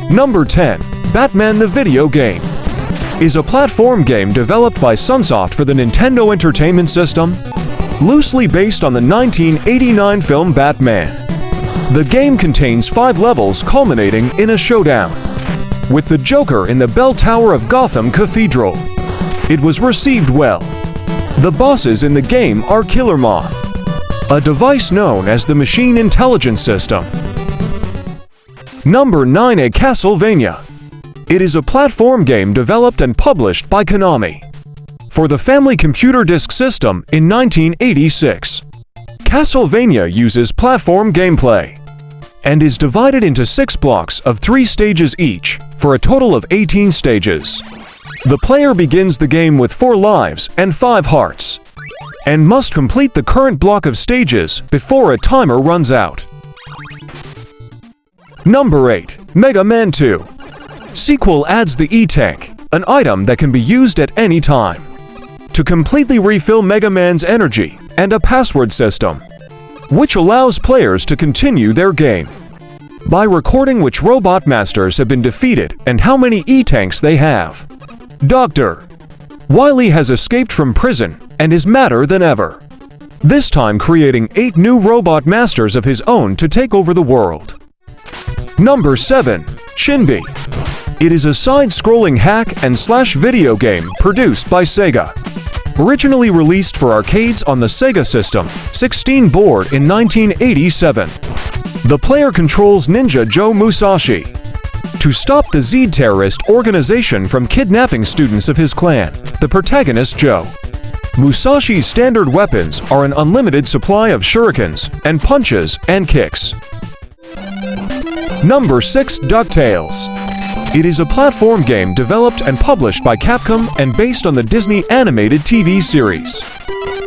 Number 10. Batman the Video Game is a platform game developed by Sunsoft for the Nintendo Entertainment System, loosely based on the 1989 film Batman. The game contains 5 levels culminating in a showdown with the Joker in the bell tower of Gotham Cathedral. It was received well. The bosses in the game are Killer Moth, a device known as the Machine Intelligence System. Number 9. A Castlevania. It is a platform game developed and published by Konami for the Family Computer Disk System in 1986. Castlevania uses platform gameplay and is divided into 6 blocks of 3 stages each, for a total of 18 stages. The player begins the game with 4 lives and 5 hearts, and must complete the current block of stages before a timer runs out. Number 8. Mega Man 2. Sequel adds the E-Tank, an item that can be used at any time to completely refill Mega Man's energy, and a password system, which allows players to continue their game by recording which robot masters have been defeated and how many E-Tanks they have. Dr. Wily has escaped from prison and is madder than ever, this time creating 8 new robot masters of his own to take over the world. Number 7. Shinobi. It is a side-scrolling hack-and-slash video game produced by Sega. Originally released for arcades on the Sega System 16 board in 1987. The player controls Ninja Joe Musashi to stop the Z terrorist organization from kidnapping students of his clan, the protagonist Joe. Musashi's standard weapons are an unlimited supply of shurikens and punches and kicks. Number 6. DuckTales. It is a platform game developed and published by Capcom and based on the Disney animated TV series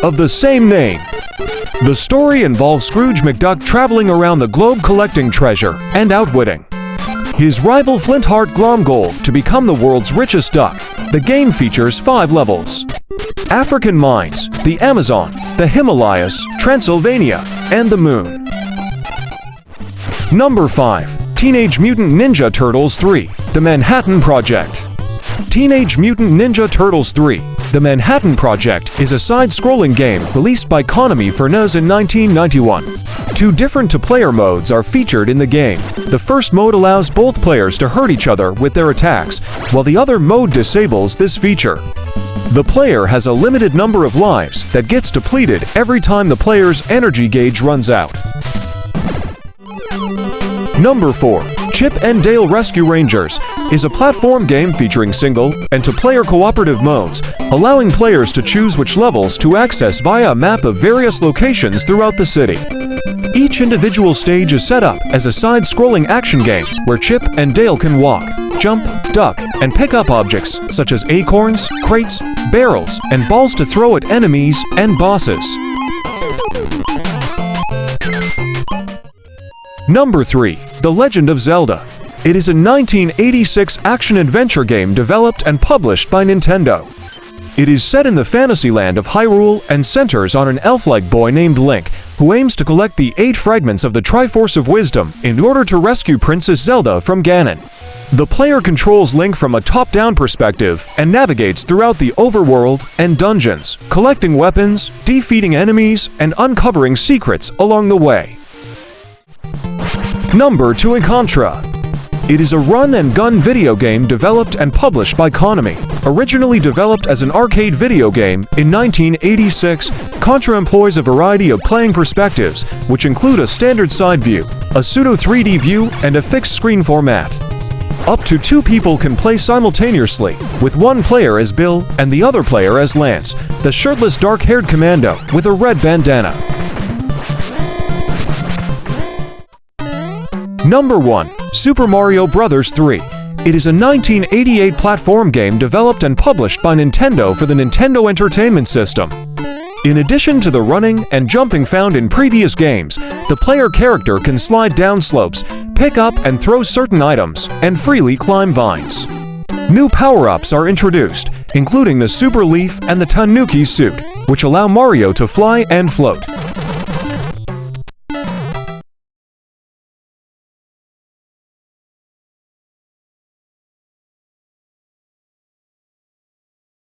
of the same name. The story involves Scrooge McDuck traveling around the globe collecting treasure and outwitting his rival Flintheart Glomgold to become the world's richest duck. The game features 5 levels: African mines, the Amazon, the Himalayas, Transylvania, and the Moon. Number 5. Teenage Mutant Ninja Turtles 3: The Manhattan Project. Teenage Mutant Ninja Turtles 3: The Manhattan Project is a side-scrolling game released by Konami for NES in 1991. 2 different-to-player modes are featured in the game. The first mode allows both players to hurt each other with their attacks, while the other mode disables this feature. The player has a limited number of lives that gets depleted every time the player's energy gauge runs out. Number 4. Chip and Dale Rescue Rangers is a platform game featuring single and two-player cooperative modes, allowing players to choose which levels to access via a map of various locations throughout the city. Each individual stage is set up as a side-scrolling action game where Chip and Dale can walk, jump, duck, and pick up objects such as acorns, crates, barrels, and balls to throw at enemies and bosses. Number 3. The Legend of Zelda. It is a 1986 action-adventure game developed and published by Nintendo. It is set in the fantasy land of Hyrule and centers on an elf-like boy named Link, who aims to collect the 8 fragments of the Triforce of Wisdom in order to rescue Princess Zelda from Ganon. The player controls Link from a top-down perspective and navigates throughout the overworld and dungeons, collecting weapons, defeating enemies, and uncovering secrets along the way. Number 2. Contra. It is a run-and-gun video game developed and published by Konami. Originally developed as an arcade video game in 1986, Contra employs a variety of playing perspectives, which include a standard side view, a pseudo-3D view, and a fixed screen format. Up to 2 people can play simultaneously, with one player as Bill and the other player as Lance, the shirtless dark-haired commando with a red bandana. Number 1. Super Mario Bros. 3. It is a 1988 platform game developed and published by Nintendo for the Nintendo Entertainment System. In addition to the running and jumping found in previous games, the player character can slide down slopes, pick up and throw certain items, and freely climb vines. New power-ups are introduced, including the Super Leaf and the Tanuki suit, which allow Mario to fly and float.